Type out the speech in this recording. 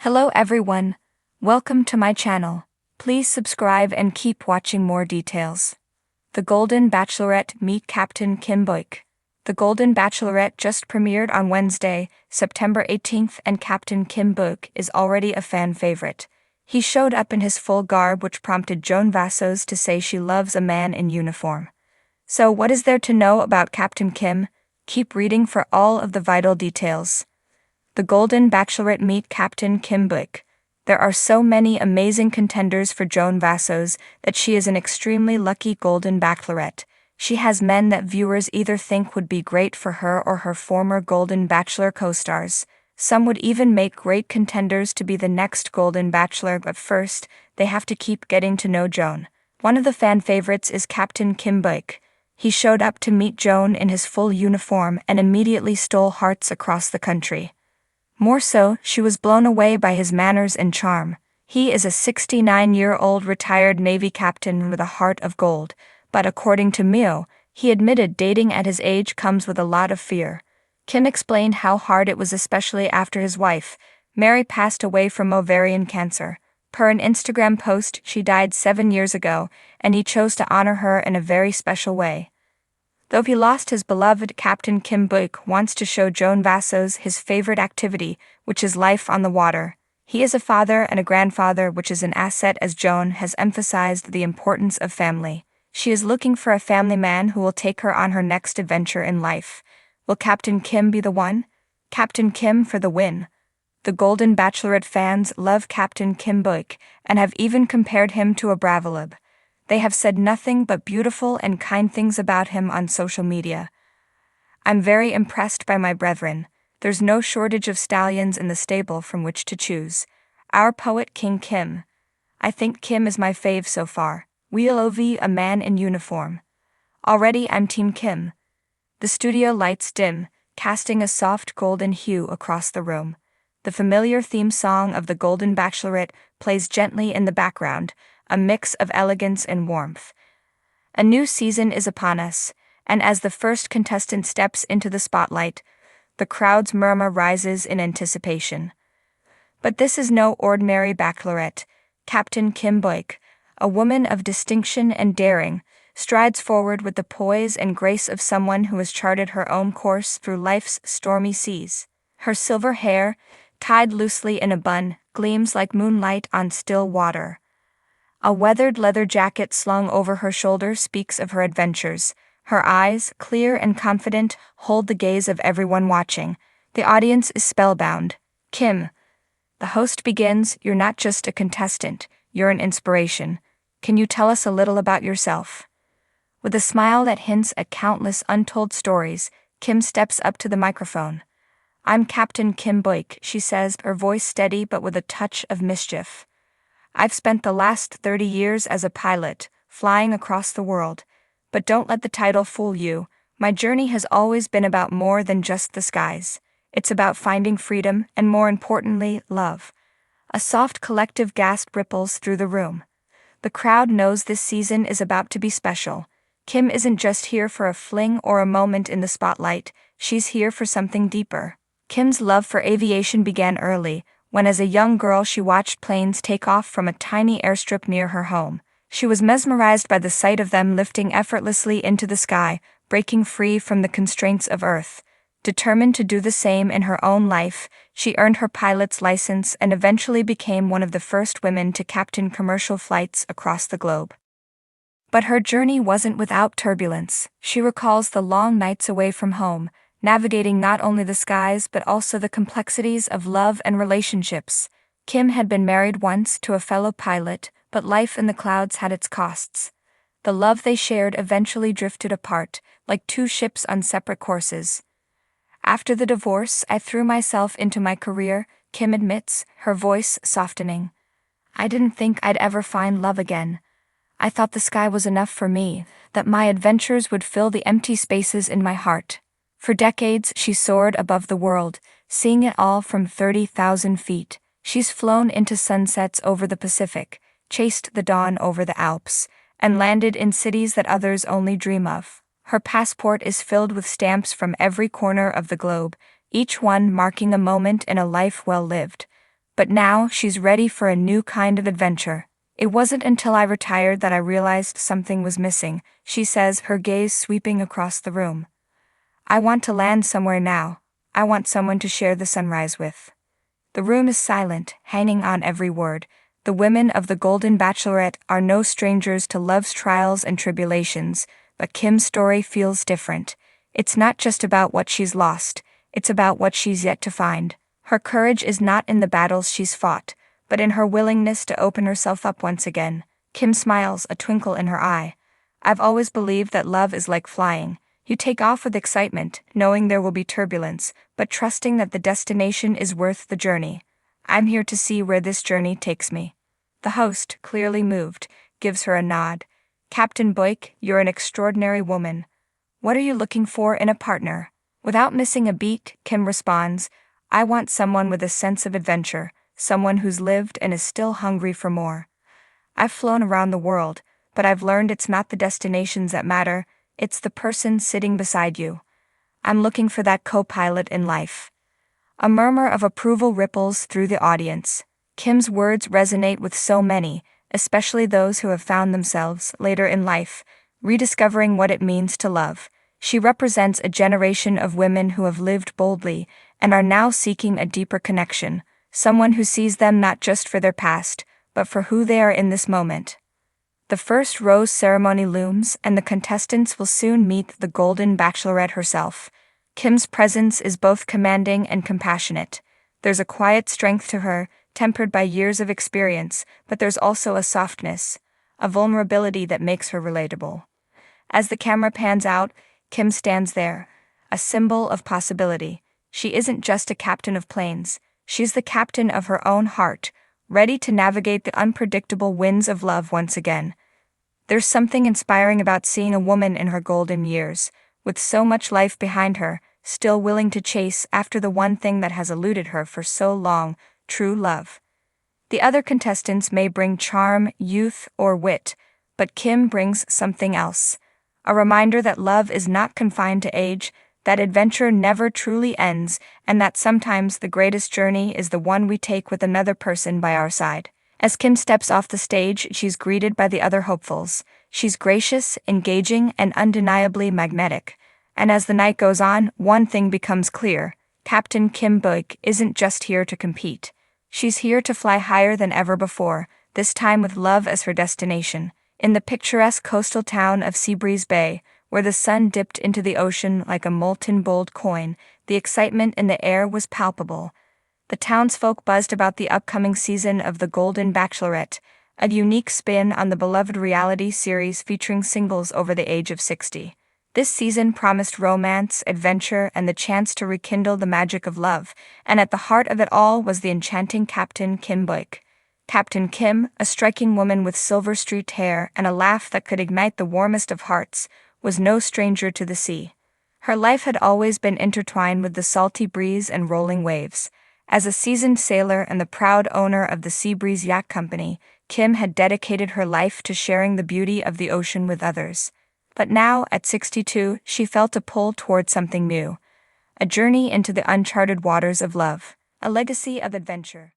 Hello everyone, welcome to my channel. Please subscribe and keep watching more details. The Golden Bachelorette meet Captain Kim Buike. The Golden Bachelorette just premiered on Wednesday, September 18th, and Captain Kim Buike is already a fan favorite. He showed up in his full garb, which prompted Joan Vassos to say she loves a man in uniform. So what is there to know about Captain Kim? Keep reading for all of the vital details. The Golden Bachelorette meet Captain Kim Buike. There are so many amazing contenders for Joan Vassos that she is an extremely lucky Golden Bachelorette. She has men that viewers either think would be great for her or her former Golden Bachelor co-stars. Some would even make great contenders to be the next Golden Bachelor, but first, they have to keep getting to know Joan. One of the fan favorites is Captain Kim Buike. He showed up to meet Joan in his full uniform and immediately stole hearts across the country. More so, she was blown away by his manners and charm. He is a 69-year-old retired Navy captain with a heart of gold, but according to Mio, he admitted dating at his age comes with a lot of fear. Kim explained how hard it was, especially after his wife, Mary, passed away from ovarian cancer. Per an Instagram post, she died 7 years ago, and he chose to honor her in a very special way. Though he lost his beloved, Captain Kim Buike wants to show Joan Vassos his favorite activity, which is life on the water. He is a father and a grandfather, which is an asset, as Joan has emphasized the importance of family. She is looking for a family man who will take her on her next adventure in life. Will Captain Kim be the one? Captain Kim for the win. The Golden Bachelorette fans love Captain Kim Buike and have even compared him to a Bravolib. They have said nothing but beautiful and kind things about him on social media. I'm very impressed by my brethren. There's no shortage of stallions in the stable from which to choose. Our poet King Kim. I think Kim is my fave so far. We'll ov a man in uniform. Already I'm Team Kim. The studio lights dim, casting a soft golden hue across the room. The familiar theme song of the Golden Bachelorette plays gently in the background, a mix of elegance and warmth. A new season is upon us, and as the first contestant steps into the spotlight, the crowd's murmur rises in anticipation. But this is no ordinary Bachelorette. Captain Kim Buike, a woman of distinction and daring, strides forward with the poise and grace of someone who has charted her own course through life's stormy seas. Her silver hair, tied loosely in a bun, gleams like moonlight on still water. A weathered leather jacket slung over her shoulder speaks of her adventures. Her eyes, clear and confident, hold the gaze of everyone watching. The audience is spellbound. Kim. The host begins. You're not just a contestant, you're an inspiration. Can you tell us a little about yourself? With a smile that hints at countless untold stories, Kim steps up to the microphone. I'm Captain Kim Buike, she says, her voice steady but with a touch of mischief. I've spent the last 30 years as a pilot, flying across the world. But don't let the title fool you. My journey has always been about more than just the skies. It's about finding freedom and, more importantly, love. A soft collective gasp ripples through the room. The crowd knows this season is about to be special. Kim isn't just here for a fling or a moment in the spotlight, she's here for something deeper. Kim's love for aviation began early, when as a young girl she watched planes take off from a tiny airstrip near her home. She was mesmerized by the sight of them lifting effortlessly into the sky, breaking free from the constraints of Earth. Determined to do the same in her own life, she earned her pilot's license and eventually became one of the first women to captain commercial flights across the globe. But her journey wasn't without turbulence. She recalls the long nights away from home, navigating not only the skies but also the complexities of love and relationships. Kim had been married once to a fellow pilot, but life in the clouds had its costs. The love they shared eventually drifted apart, like two ships on separate courses. After the divorce, I threw myself into my career, Kim admits, her voice softening. I didn't think I'd ever find love again. I thought the sky was enough for me, that my adventures would fill the empty spaces in my heart. For decades, she soared above the world, seeing it all from 30,000 feet. She's flown into sunsets over the Pacific, chased the dawn over the Alps, and landed in cities that others only dream of. Her passport is filled with stamps from every corner of the globe, each one marking a moment in a life well lived. But now she's ready for a new kind of adventure. It wasn't until I retired that I realized something was missing, she says, her gaze sweeping across the room. I want to land somewhere now. I want someone to share the sunrise with. The room is silent, hanging on every word. The women of the Golden Bachelorette are no strangers to love's trials and tribulations, but Kim's story feels different. It's not just about what she's lost, it's about what she's yet to find. Her courage is not in the battles she's fought, but in her willingness to open herself up once again. Kim smiles, a twinkle in her eye. I've always believed that love is like flying. You take off with excitement, knowing there will be turbulence, but trusting that the destination is worth the journey. I'm here to see where this journey takes me. The host, clearly moved, gives her a nod. Captain Buike, you're an extraordinary woman. What are you looking for in a partner? Without missing a beat, Kim responds, I want someone with a sense of adventure, someone who's lived and is still hungry for more. I've flown around the world, but I've learned it's not the destinations that matter, it's the person sitting beside you. I'm looking for that co-pilot in life. A murmur of approval ripples through the audience. Kim's words resonate with so many, especially those who have found themselves, later in life, rediscovering what it means to love. She represents a generation of women who have lived boldly and are now seeking a deeper connection, someone who sees them not just for their past, but for who they are in this moment. The first rose ceremony looms, and the contestants will soon meet the Golden Bachelorette herself. Kim's presence is both commanding and compassionate. There's a quiet strength to her, tempered by years of experience, but there's also a softness, a vulnerability that makes her relatable. As the camera pans out, Kim stands there, a symbol of possibility. She isn't just a captain of planes, she's the captain of her own heart, ready to navigate the unpredictable winds of love once again. There's something inspiring about seeing a woman in her golden years, with so much life behind her, still willing to chase after the one thing that has eluded her for so long, true love. The other contestants may bring charm, youth, or wit, but Kim brings something else. A reminder that love is not confined to age, that adventure never truly ends, and that sometimes the greatest journey is the one we take with another person by our side. As Kim steps off the stage, she's greeted by the other hopefuls. She's gracious, engaging, and undeniably magnetic. And as the night goes on, one thing becomes clear. Captain Kim Buike isn't just here to compete. She's here to fly higher than ever before, this time with love as her destination. In the picturesque coastal town of Seabreeze Bay, where the sun dipped into the ocean like a molten gold coin, the excitement in the air was palpable. The townsfolk buzzed about the upcoming season of The Golden Bachelorette, a unique spin on the beloved reality series featuring singles over the age of 60. This season promised romance, adventure, and the chance to rekindle the magic of love, and at the heart of it all was the enchanting Captain Kim Buike. Captain Kim, a striking woman with silver-streaked hair and a laugh that could ignite the warmest of hearts, was no stranger to the sea. Her life had always been intertwined with the salty breeze and rolling waves. As a seasoned sailor and the proud owner of the Seabreeze Yacht Company, Kim had dedicated her life to sharing the beauty of the ocean with others. But now, at 62, she felt a pull toward something new. A journey into the uncharted waters of love. A legacy of adventure.